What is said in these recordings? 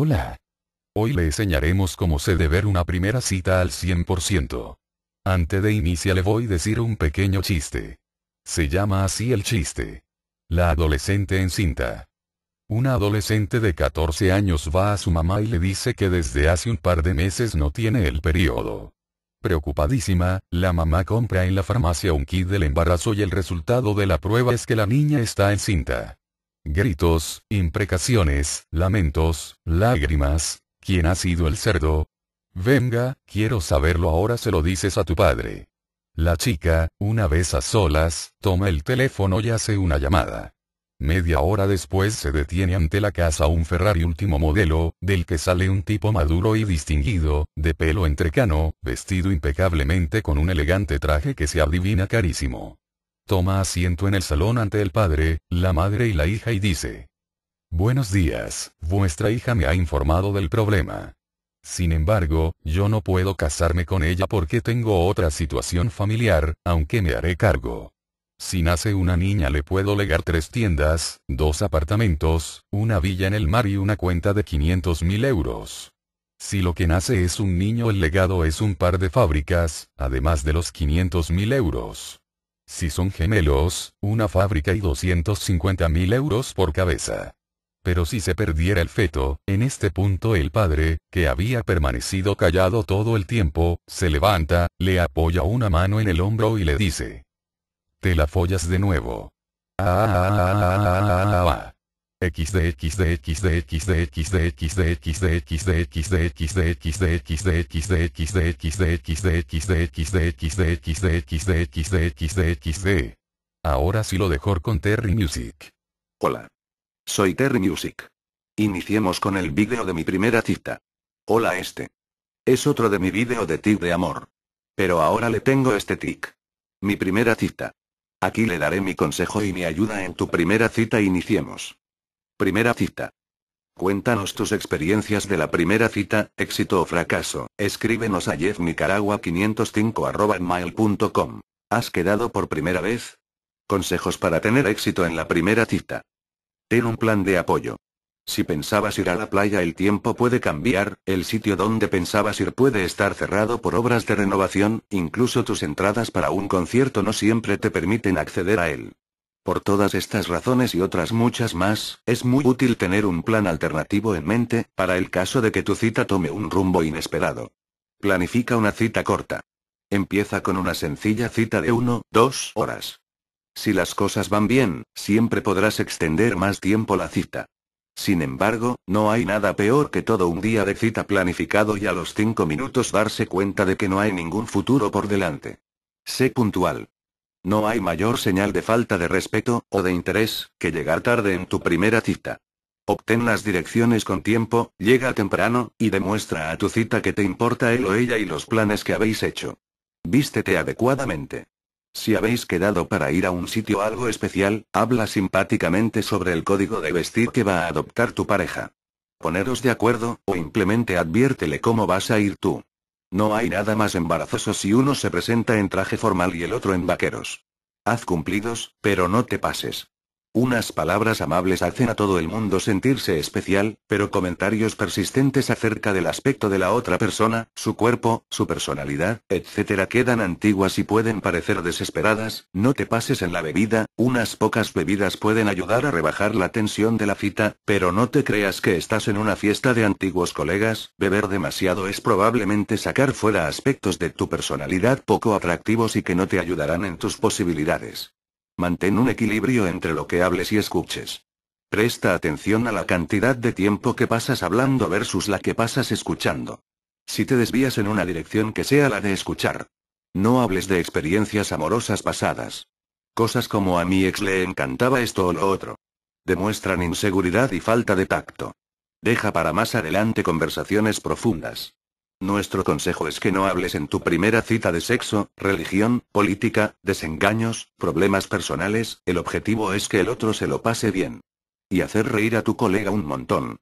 Hola. Hoy le enseñaremos cómo se debe ver una primera cita al 100%. Antes de iniciar le voy a decir un pequeño chiste. Se llama así el chiste. La adolescente encinta. Una adolescente de 14 años va a su mamá y le dice que desde hace un par de meses no tiene el periodo. Preocupadísima, la mamá compra en la farmacia un kit del embarazo y el resultado de la prueba es que la niña está encinta. Gritos, imprecaciones, lamentos, lágrimas. ¿Quién ha sido el cerdo? Venga, quiero saberlo ahora, se lo dices a tu padre. La chica, una vez a solas, toma el teléfono y hace una llamada. Media hora después se detiene ante la casa un Ferrari último modelo, del que sale un tipo maduro y distinguido, de pelo entrecano, vestido impecablemente con un elegante traje que se adivina carísimo. Toma asiento en el salón ante el padre, la madre y la hija y dice: Buenos días, vuestra hija me ha informado del problema. Sin embargo, yo no puedo casarme con ella porque tengo otra situación familiar, aunque me haré cargo. Si nace una niña le puedo legar 3 tiendas, 2 apartamentos, una villa en el mar y una cuenta de 500.000 euros. Si lo que nace es un niño, el legado es un par de fábricas, además de los 500.000 euros. Si son gemelos, una fábrica y 250.000 euros por cabeza. Pero si se perdiera el feto, en este punto el padre, que había permanecido callado todo el tiempo, se levanta, le apoya una mano en el hombro y le dice: Te la follas de nuevo. Ahora sí lo dejo con Terry Music. Hola. Soy Terry Music. Iniciemos con el vídeo de mi primera cita. Hola, es otro de mi vídeo de tic de amor. Pero ahora le tengo este tic. Mi primera cita. Aquí le daré mi consejo y mi ayuda en tu primera cita. Iniciemos. Primera cita. Cuéntanos tus experiencias de la primera cita, éxito o fracaso. Escríbenos a jeffnicaragua505@gmail.com. ¿Has quedado por primera vez? Consejos para tener éxito en la primera cita. Ten un plan de apoyo. Si pensabas ir a la playa, el tiempo puede cambiar, el sitio donde pensabas ir puede estar cerrado por obras de renovación, incluso tus entradas para un concierto no siempre te permiten acceder a él. Por todas estas razones y otras muchas más, es muy útil tener un plan alternativo en mente, para el caso de que tu cita tome un rumbo inesperado. Planifica una cita corta. Empieza con una sencilla cita de 1-2 horas. Si las cosas van bien, siempre podrás extender más tiempo la cita. Sin embargo, no hay nada peor que todo un día de cita planificado y a los 5 minutos darse cuenta de que no hay ningún futuro por delante. Sé puntual. No hay mayor señal de falta de respeto, o de interés, que llegar tarde en tu primera cita. Obtén las direcciones con tiempo, llega temprano, y demuestra a tu cita que te importa él o ella y los planes que habéis hecho. Vístete adecuadamente. Si habéis quedado para ir a un sitio algo especial, habla simpáticamente sobre el código de vestir que va a adoptar tu pareja. Poneros de acuerdo, o simplemente adviértele cómo vas a ir tú. No hay nada más embarazoso si uno se presenta en traje formal y el otro en vaqueros. Haz cumplidos, pero no te pases. Unas palabras amables hacen a todo el mundo sentirse especial, pero comentarios persistentes acerca del aspecto de la otra persona, su cuerpo, su personalidad, etc. quedan antiguas y pueden parecer desesperadas. No te pases en la bebida, unas pocas bebidas pueden ayudar a rebajar la tensión de la cita, pero no te creas que estás en una fiesta de antiguos colegas. Beber demasiado es probablemente sacar fuera aspectos de tu personalidad poco atractivos y que no te ayudarán en tus posibilidades. Mantén un equilibrio entre lo que hables y escuches. Presta atención a la cantidad de tiempo que pasas hablando versus la que pasas escuchando. Si te desvías en una dirección, que sea la de escuchar. No hables de experiencias amorosas pasadas. Cosas como: a mi ex le encantaba esto o lo otro. Demuestran inseguridad y falta de tacto. Deja para más adelante conversaciones profundas. Nuestro consejo es que no hables en tu primera cita de sexo, religión, política, desengaños, problemas personales. El objetivo es que el otro se lo pase bien. Y hacer reír a tu colega un montón.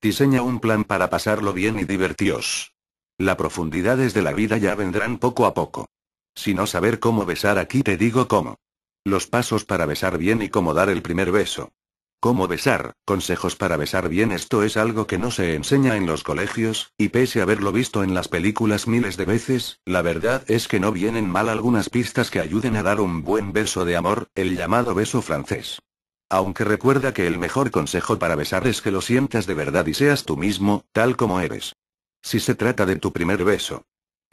Diseña un plan para pasarlo bien y divertíos. Las profundidades de la vida ya vendrán poco a poco. Si no saber cómo besar, aquí te digo cómo. Los pasos para besar bien y cómo dar el primer beso. ¿Cómo besar? Consejos para besar bien. Esto es algo que no se enseña en los colegios, y pese a haberlo visto en las películas miles de veces, la verdad es que no vienen mal algunas pistas que ayuden a dar un buen beso de amor, el llamado beso francés. Aunque recuerda que el mejor consejo para besar es que lo sientas de verdad y seas tú mismo, tal como eres. Si se trata de tu primer beso.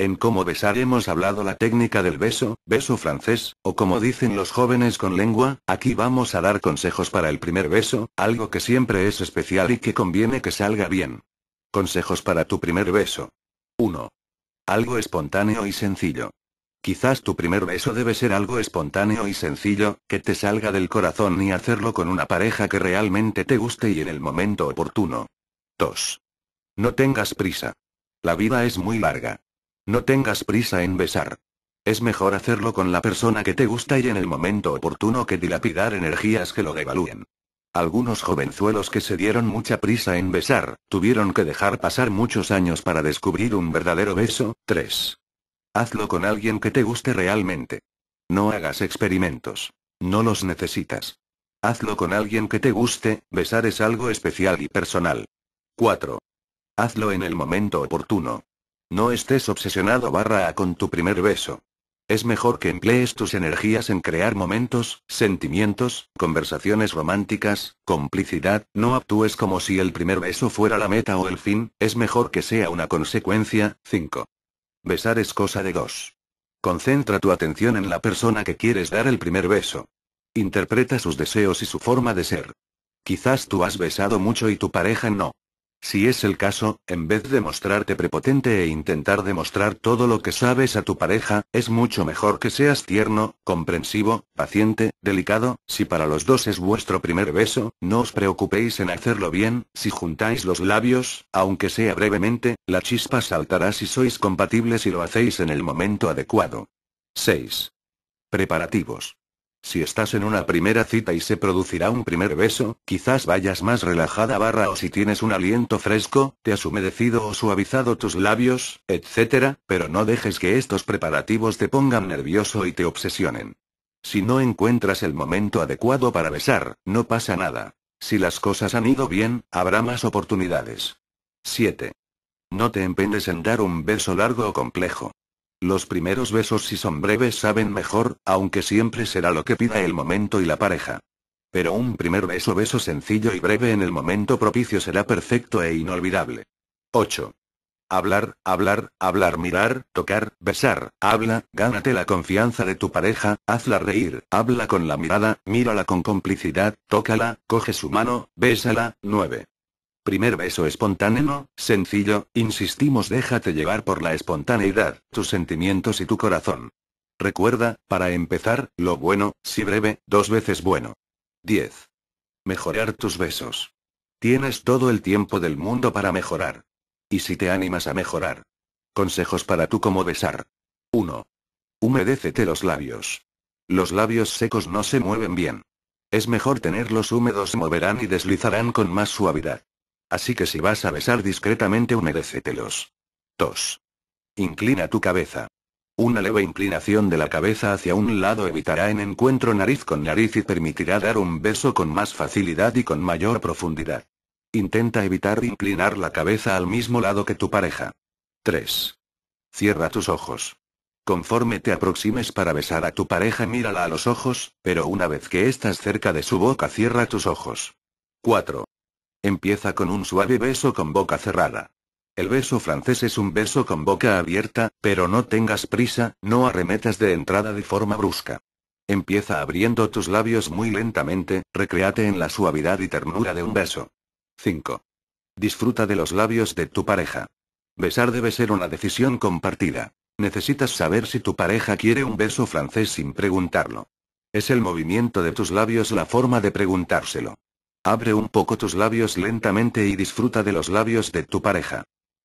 En cómo besar hemos hablado la técnica del beso francés, o como dicen los jóvenes con lengua, aquí vamos a dar consejos para el primer beso, algo que siempre es especial y que conviene que salga bien. Consejos para tu primer beso. 1. Algo espontáneo y sencillo. Quizás tu primer beso debe ser algo espontáneo y sencillo, que te salga del corazón y hacerlo con una pareja que realmente te guste y en el momento oportuno. 2. No tengas prisa. La vida es muy larga. No tengas prisa en besar. Es mejor hacerlo con la persona que te gusta y en el momento oportuno que dilapidar energías que lo devalúen. Algunos jovenzuelos que se dieron mucha prisa en besar, tuvieron que dejar pasar muchos años para descubrir un verdadero beso. 3. Hazlo con alguien que te guste realmente. No hagas experimentos. No los necesitas. Hazlo con alguien que te guste, besar es algo especial y personal. 4. Hazlo en el momento oportuno. No estés obsesionado con tu primer beso. Es mejor que emplees tus energías en crear momentos, sentimientos, conversaciones románticas, complicidad. No actúes como si el primer beso fuera la meta o el fin, es mejor que sea una consecuencia. 5. Besar es cosa de dos. Concentra tu atención en la persona que quieres dar el primer beso. Interpreta sus deseos y su forma de ser. Quizás tú has besado mucho y tu pareja no. Si es el caso, en vez de mostrarte prepotente e intentar demostrar todo lo que sabes a tu pareja, es mucho mejor que seas tierno, comprensivo, paciente, delicado. Si para los dos es vuestro primer beso, no os preocupéis en hacerlo bien. Si juntáis los labios, aunque sea brevemente, la chispa saltará si sois compatibles y lo hacéis en el momento adecuado. 6. Preparativos. Si estás en una primera cita y se producirá un primer beso, quizás vayas más relajada o si tienes un aliento fresco, te has humedecido o suavizado tus labios, etc., pero no dejes que estos preparativos te pongan nervioso y te obsesionen. Si no encuentras el momento adecuado para besar, no pasa nada. Si las cosas han ido bien, habrá más oportunidades. 7. No te empeñes en dar un beso largo o complejo. Los primeros besos si son breves saben mejor, aunque siempre será lo que pida el momento y la pareja. Pero un primer beso sencillo y breve en el momento propicio será perfecto e inolvidable. 8. Hablar, mirar, tocar, besar, habla, gánate la confianza de tu pareja, hazla reír, habla con la mirada, mírala con complicidad, tócala, coge su mano, bésala. 9. Primer beso espontáneo, sencillo, insistimos, déjate llevar por la espontaneidad, tus sentimientos y tu corazón. Recuerda, para empezar, lo bueno, si breve, 2 veces bueno. 10. Mejorar tus besos. Tienes todo el tiempo del mundo para mejorar. ¿Y si te animas a mejorar? Consejos para tú cómo besar. 1. Humedécete los labios. Los labios secos no se mueven bien. Es mejor tenerlos húmedos, se moverán y deslizarán con más suavidad. Así que si vas a besar discretamente, humedécetelos. 2. Inclina tu cabeza. Una leve inclinación de la cabeza hacia un lado evitará en encuentro nariz con nariz y permitirá dar un beso con más facilidad y con mayor profundidad. Intenta evitar inclinar la cabeza al mismo lado que tu pareja. 3. Cierra tus ojos. Conforme te aproximes para besar a tu pareja, mírala a los ojos, pero una vez que estás cerca de su boca, cierra tus ojos. 4. Empieza con un suave beso con boca cerrada. El beso francés es un beso con boca abierta, pero no tengas prisa, no arremetas de entrada de forma brusca. Empieza abriendo tus labios muy lentamente, recréate en la suavidad y ternura de un beso. 5. Disfruta de los labios de tu pareja. Besar debe ser una decisión compartida. Necesitas saber si tu pareja quiere un beso francés sin preguntarlo. Es el movimiento de tus labios la forma de preguntárselo. Abre un poco tus labios lentamente y disfruta de los labios de tu pareja.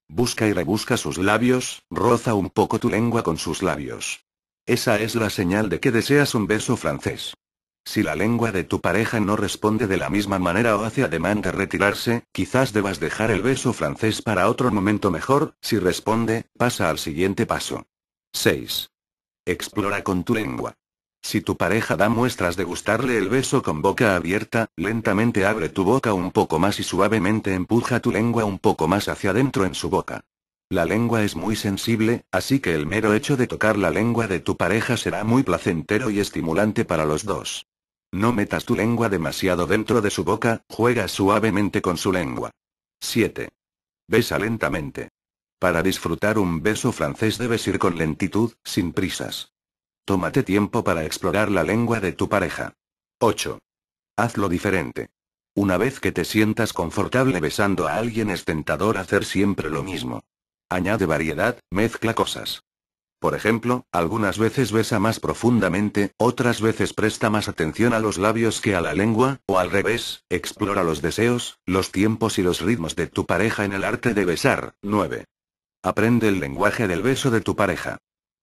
Busca y rebusca sus labios, roza un poco tu lengua con sus labios. Esa es la señal de que deseas un beso francés. Si la lengua de tu pareja no responde de la misma manera o hace ademán de retirarse, quizás debas dejar el beso francés para otro momento mejor. Si responde, pasa al siguiente paso. 6. Explora con tu lengua. Si tu pareja da muestras de gustarle el beso con boca abierta, lentamente abre tu boca un poco más y suavemente empuja tu lengua un poco más hacia adentro en su boca. La lengua es muy sensible, así que el mero hecho de tocar la lengua de tu pareja será muy placentero y estimulante para los dos. No metas tu lengua demasiado dentro de su boca, juega suavemente con su lengua. 7. Besa lentamente. Para disfrutar un beso francés debes ir con lentitud, sin prisas. Tómate tiempo para explorar la lengua de tu pareja. 8. Hazlo diferente. Una vez que te sientas confortable besando a alguien es tentador hacer siempre lo mismo. Añade variedad, mezcla cosas. Por ejemplo, algunas veces besa más profundamente, otras veces presta más atención a los labios que a la lengua, o al revés, explora los deseos, los tiempos y los ritmos de tu pareja en el arte de besar. 9. Aprende el lenguaje del beso de tu pareja.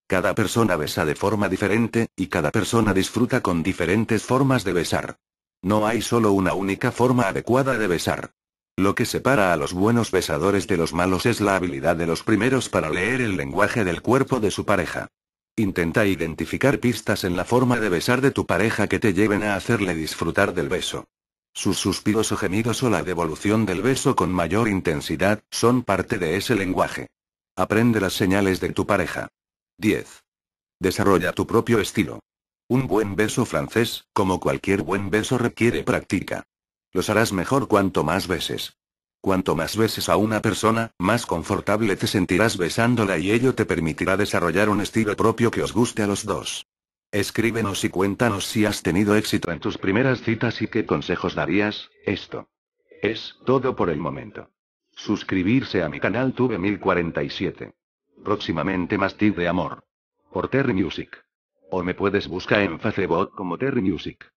Cada persona besa de forma diferente, y cada persona disfruta con diferentes formas de besar. No hay solo una única forma adecuada de besar. Lo que separa a los buenos besadores de los malos es la habilidad de los primeros para leer el lenguaje del cuerpo de su pareja. Intenta identificar pistas en la forma de besar de tu pareja que te lleven a hacerle disfrutar del beso. Sus suspiros o gemidos o la devolución del beso con mayor intensidad, son parte de ese lenguaje. Aprende las señales de tu pareja. 10. Desarrolla tu propio estilo. Un buen beso francés, como cualquier buen beso, requiere práctica. Los harás mejor cuanto más beses. Cuanto más beses a una persona, más confortable te sentirás besándola y ello te permitirá desarrollar un estilo propio que os guste a los dos. Escríbenos y cuéntanos si has tenido éxito en tus primeras citas y qué consejos darías. Esto es todo por el momento. Suscribirse a mi canal Tuve 1047. Próximamente más tip de amor. Por Terry Music. O me puedes buscar en Facebook como Terry Music.